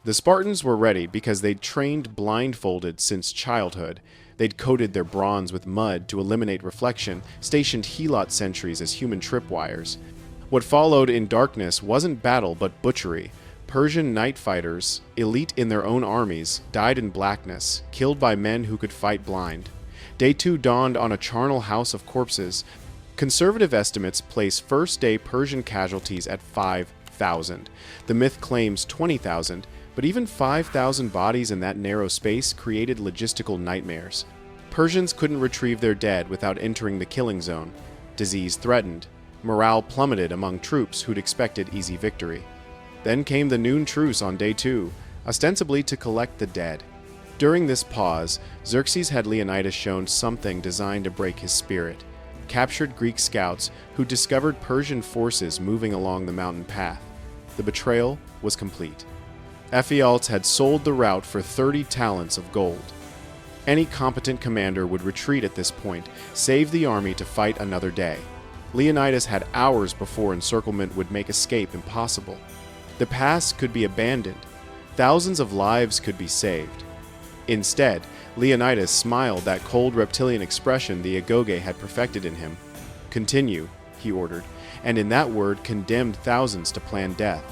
The Spartans were ready because they'd trained blindfolded since childhood. They'd coated their bronze with mud to eliminate reflection, stationed helot sentries as human tripwires. What followed in darkness wasn't battle but butchery. Persian night fighters, elite in their own armies, died in blackness, killed by men who could fight blind. Day 2 dawned on a charnel house of corpses. Conservative estimates place first-day Persian casualties at 5,000. The myth claims 20,000, but even 5,000 bodies in that narrow space created logistical nightmares. Persians couldn't retrieve their dead without entering the killing zone. Disease threatened. Morale plummeted among troops who'd expected easy victory. Then came the noon truce on day 2, ostensibly to collect the dead. During this pause, Xerxes had Leonidas shown something designed to break his spirit. Captured Greek scouts who discovered Persian forces moving along the mountain path. The betrayal was complete. Ephialtes had sold the route for 30 talents of gold. Any competent commander would retreat at this point, save the army to fight another day. Leonidas had hours before encirclement would make escape impossible. The pass could be abandoned. Thousands of lives could be saved. Instead, Leonidas smiled that cold reptilian expression the agoge had perfected in him. "Continue," he ordered, and in that word condemned thousands to planned death.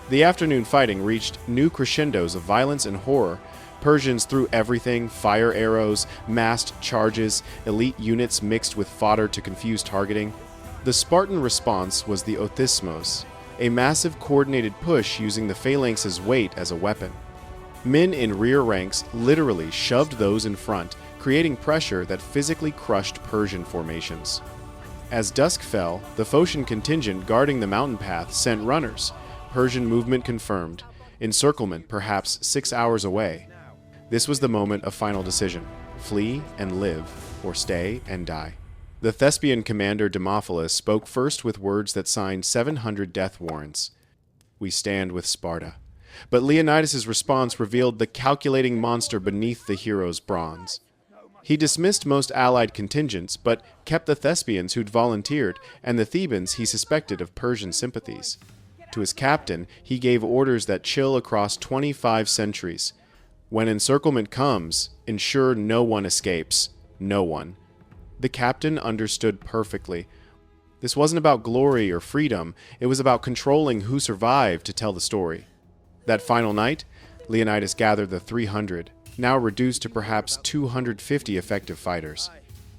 The afternoon fighting reached new crescendos of violence and horror. Persians threw everything: fire arrows, massed charges, elite units mixed with fodder to confuse targeting. The Spartan response was the othismos, a massive coordinated push using the phalanx's weight as a weapon. Men in rear ranks literally shoved those in front, creating pressure that physically crushed Persian formations. As dusk fell, the Phocian contingent guarding the mountain path sent runners. Persian movement confirmed. Encirclement perhaps 6 hours away. This was the moment of final decision: flee and live, or stay and die. The Thespian commander Demophilus spoke first with words that signed 700 death warrants. "We stand with Sparta." But Leonidas' response revealed the calculating monster beneath the hero's bronze. He dismissed most allied contingents, but kept the Thespians who'd volunteered, and the Thebans he suspected of Persian sympathies. To his captain, he gave orders that chill across 25 centuries. When encirclement comes, ensure no one escapes. No one. The captain understood perfectly. This wasn't about glory or freedom, it was about controlling who survived to tell the story. That final night, Leonidas gathered the 300, now reduced to perhaps 250 effective fighters.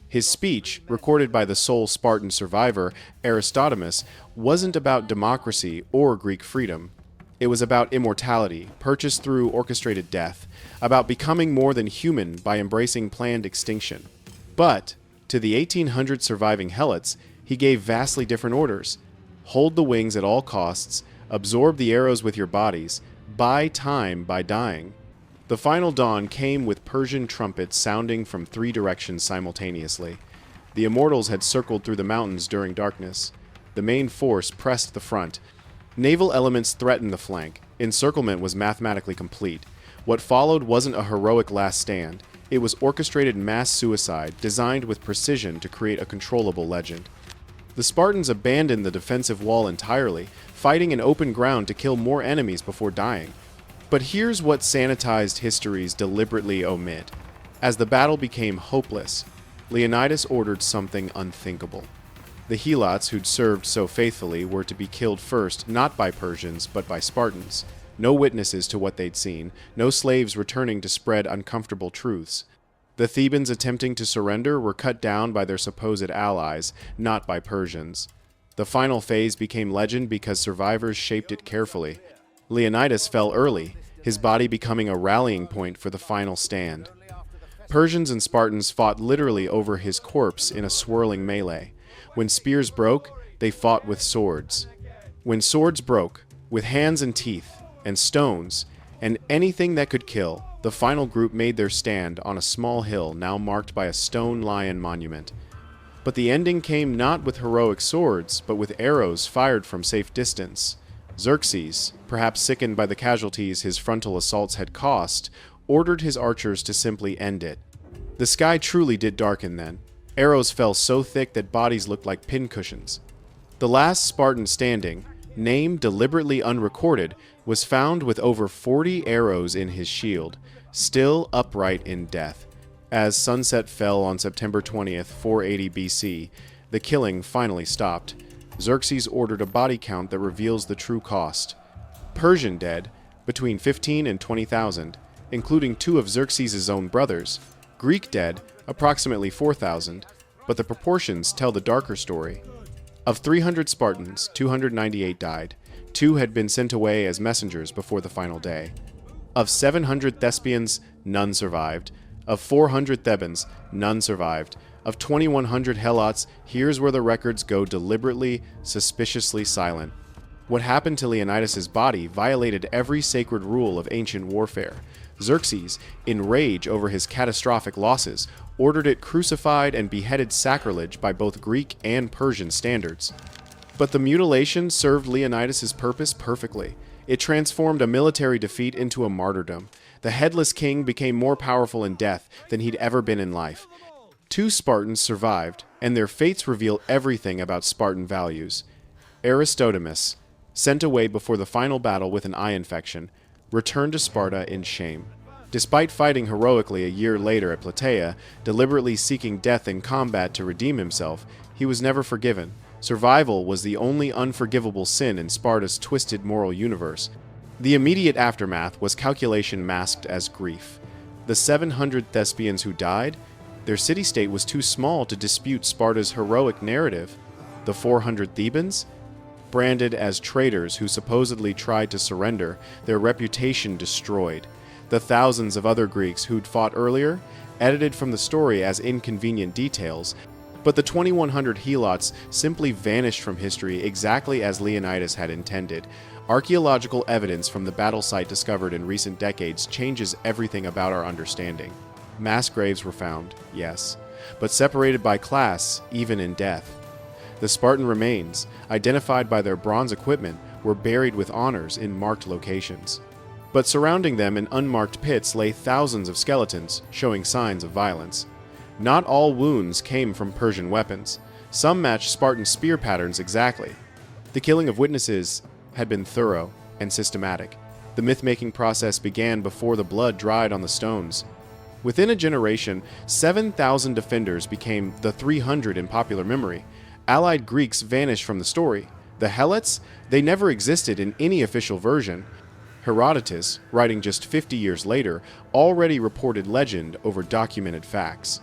His speech, recorded by the sole Spartan survivor, Aristodemus, wasn't about democracy or Greek freedom. It was about immortality, purchased through orchestrated death, about becoming more than human by embracing planned extinction. But to the 1,800 surviving helots, he gave vastly different orders. Hold the wings at all costs, absorb the arrows with your bodies, buy time by dying. The final dawn came with Persian trumpets sounding from 3 directions simultaneously. The immortals had circled through the mountains during darkness. The main force pressed the front. Naval elements threatened the flank. Encirclement was mathematically complete. What followed wasn't a heroic last stand. It was orchestrated mass suicide, designed with precision to create a controllable legend. The Spartans abandoned the defensive wall entirely, fighting in open ground to kill more enemies before dying. But here's what sanitized histories deliberately omit. As the battle became hopeless, Leonidas ordered something unthinkable. The helots who'd served so faithfully were to be killed first, not by Persians, but by Spartans. No witnesses to what they'd seen, no slaves returning to spread uncomfortable truths. The Thebans attempting to surrender were cut down by their supposed allies, not by Persians. The final phase became legend because survivors shaped it carefully. Leonidas fell early, his body becoming a rallying point for the final stand. Persians and Spartans fought literally over his corpse in a swirling melee. When spears broke, they fought with swords. When swords broke, with hands and teeth, and stones, and anything that could kill, the final group made their stand on a small hill now marked by a stone lion monument. But the ending came not with heroic swords, but with arrows fired from safe distance. Xerxes, perhaps sickened by the casualties his frontal assaults had cost, ordered his archers to simply end it. The sky truly did darken then. Arrows fell so thick that bodies looked like pincushions. The last Spartan standing, name deliberately unrecorded, was found with over 40 arrows in his shield, still upright in death. As sunset fell on September 20th, 480 BC, the killing finally stopped. Xerxes ordered a body count that reveals the true cost. Persian dead, between 15 and 20,000, including two of Xerxes' own brothers. Greek dead, approximately 4,000, but the proportions tell the darker story. Of 300 Spartans, 298 died. 2 had been sent away as messengers before the final day. Of 700 Thespians, none survived. Of 400 Thebans, none survived. Of 2,100 Helots, here's where the records go deliberately, suspiciously silent. What happened to Leonidas' body violated every sacred rule of ancient warfare. Xerxes, in rage over his catastrophic losses, ordered it crucified and beheaded sacrilege by both Greek and Persian standards. But the mutilation served Leonidas' purpose perfectly. It transformed a military defeat into a martyrdom. The headless king became more powerful in death than he'd ever been in life. 2 Spartans survived, and their fates reveal everything about Spartan values. Aristodemus, sent away before the final battle with an eye infection, returned to Sparta in shame. Despite fighting heroically a year later at Plataea, deliberately seeking death in combat to redeem himself, he was never forgiven. Survival was the only unforgivable sin in Sparta's twisted moral universe. The immediate aftermath was calculation masked as grief. The 700 Thespians who died, their city-state was too small to dispute Sparta's heroic narrative. The 400 Thebans, branded as traitors who supposedly tried to surrender, their reputation destroyed. The thousands of other Greeks who'd fought earlier, edited from the story as inconvenient details, but the 2,100 Helots simply vanished from history exactly as Leonidas had intended. Archaeological evidence from the battle site discovered in recent decades changes everything about our understanding. Mass graves were found, yes, but separated by class, even in death. The Spartan remains, identified by their bronze equipment, were buried with honors in marked locations. But surrounding them in unmarked pits lay thousands of skeletons, showing signs of violence. Not all wounds came from Persian weapons. Some matched Spartan spear patterns exactly. The killing of witnesses had been thorough and systematic. The myth-making process began before the blood dried on the stones. Within a generation, 7,000 defenders became the 300 in popular memory. Allied Greeks vanished from the story. The Helots, they never existed in any official version. Herodotus, writing just 50 years later, already reported legend over documented facts.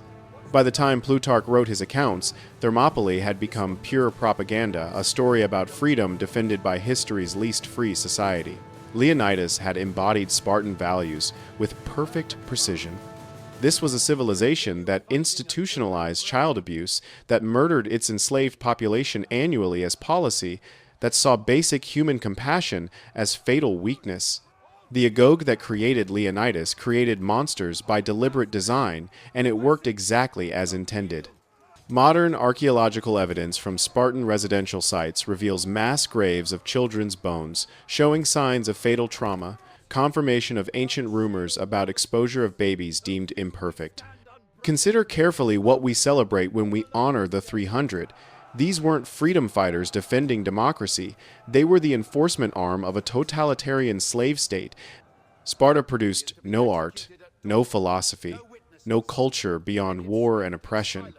By the time Plutarch wrote his accounts, Thermopylae had become pure propaganda, a story about freedom defended by history's least free society. Leonidas had embodied Spartan values with perfect precision. This was a civilization that institutionalized child abuse, that murdered its enslaved population annually as policy, that saw basic human compassion as fatal weakness. The agog that created Leonidas created monsters by deliberate design, and it worked exactly as intended. Modern archaeological evidence from Spartan residential sites reveals mass graves of children's bones, showing signs of fatal trauma, confirmation of ancient rumors about exposure of babies deemed imperfect. Consider carefully what we celebrate when we honor the 300. These weren't freedom fighters defending democracy. They were the enforcement arm of a totalitarian slave state. Sparta produced no art, no philosophy, no culture beyond war and oppression.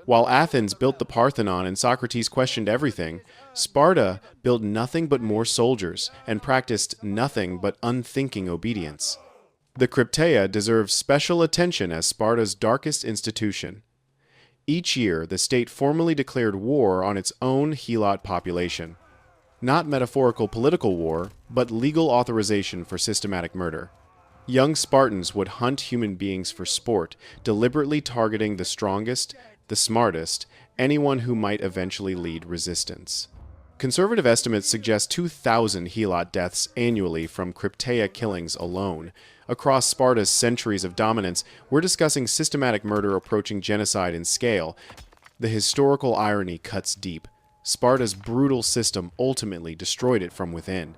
While Athens built the Parthenon and Socrates questioned everything, Sparta built nothing but more soldiers and practiced nothing but unthinking obedience. The Crypteia deserves special attention as Sparta's darkest institution. Each year, the state formally declared war on its own Helot population. Not metaphorical political war, but legal authorization for systematic murder. Young Spartans would hunt human beings for sport, deliberately targeting the strongest, the smartest, anyone who might eventually lead resistance. Conservative estimates suggest 2,000 Helot deaths annually from Crypteia killings alone. Across Sparta's centuries of dominance, we're discussing systematic murder approaching genocide in scale. The historical irony cuts deep. Sparta's brutal system ultimately destroyed it from within.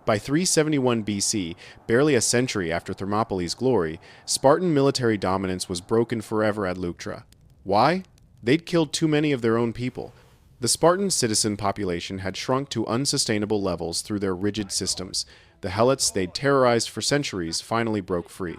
By 371 BC, barely a century after Thermopylae's glory, Spartan military dominance was broken forever at Leuctra. Why? They'd killed too many of their own people. The Spartan citizen population had shrunk to unsustainable levels through their rigid systems. The helots they'd terrorized for centuries finally broke free.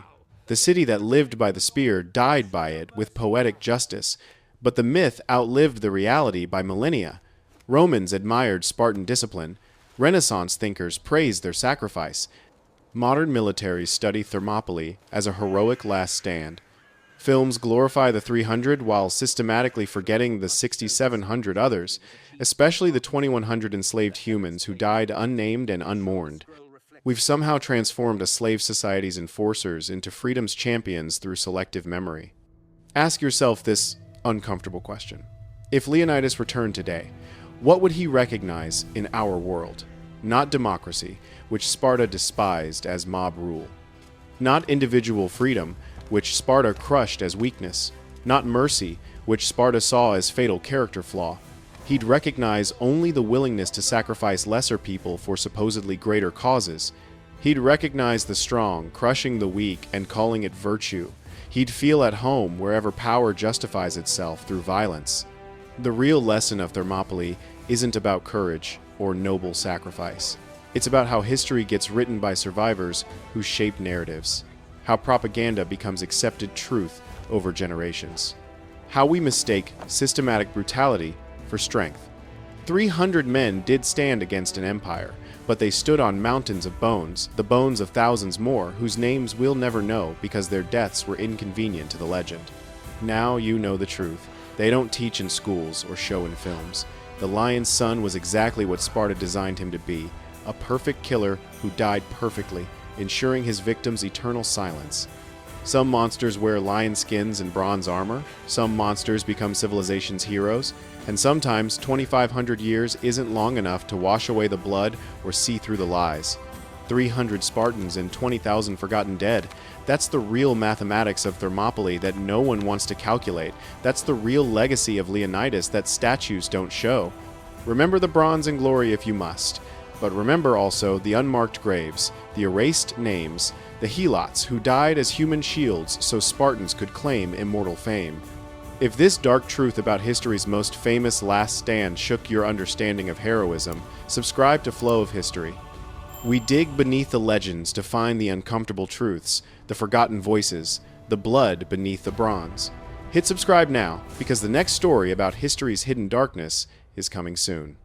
The city that lived by the spear died by it with poetic justice, but the myth outlived the reality by millennia. Romans admired Spartan discipline. Renaissance thinkers praised their sacrifice. Modern militaries study Thermopylae as a heroic last stand. Films glorify the 300 while systematically forgetting the 6,700 others, especially the 2,100 enslaved humans who died unnamed and unmourned. We've somehow transformed a slave society's enforcers into freedom's champions through selective memory. Ask yourself this uncomfortable question. If Leonidas returned today, what would he recognize in our world? Not democracy, which Sparta despised as mob rule. Not individual freedom, which Sparta crushed as weakness. Not mercy, which Sparta saw as fatal character flaw. He'd recognize only the willingness to sacrifice lesser people for supposedly greater causes. He'd recognize the strong, crushing the weak and calling it virtue. He'd feel at home wherever power justifies itself through violence. The real lesson of Thermopylae isn't about courage or noble sacrifice. It's about how history gets written by survivors who shape narratives. How propaganda becomes accepted truth over generations. How we mistake systematic brutality for strength. 300 men did stand against an empire, but they stood on mountains of bones, the bones of thousands more, whose names we'll never know because their deaths were inconvenient to the legend. Now you know the truth. They don't teach in schools or show in films. The lion's son was exactly what Sparta designed him to be, a perfect killer who died perfectly, ensuring his victims' eternal silence. Some monsters wear lion skins and bronze armor, some monsters become civilization's heroes, and sometimes 2,500 years isn't long enough to wash away the blood or see through the lies. 300 Spartans and 20,000 forgotten dead. That's the real mathematics of Thermopylae that no one wants to calculate. That's the real legacy of Leonidas that statues don't show. Remember the bronze and glory if you must, but remember also the unmarked graves, the erased names, the helots who died as human shields so Spartans could claim immortal fame. If this dark truth about history's most famous last stand shook your understanding of heroism, subscribe to Flow of History. We dig beneath the legends to find the uncomfortable truths, the forgotten voices, the blood beneath the bronze. Hit subscribe now, because the next story about history's hidden darkness is coming soon.